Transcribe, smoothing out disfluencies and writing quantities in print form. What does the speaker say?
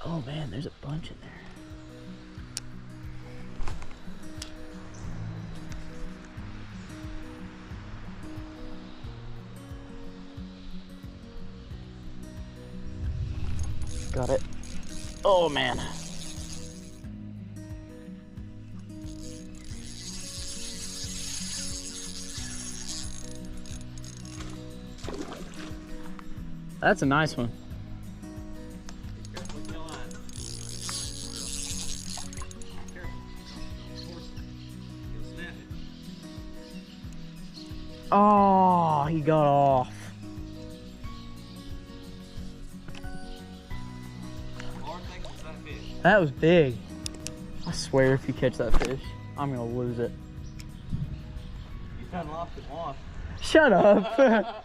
Oh man, there's a bunch in there. Got it. Oh man. That's a nice one. Oh, he got off. That was big. I swear if you catch that fish, I'm gonna lose it. You kind of lost it off. Shut up.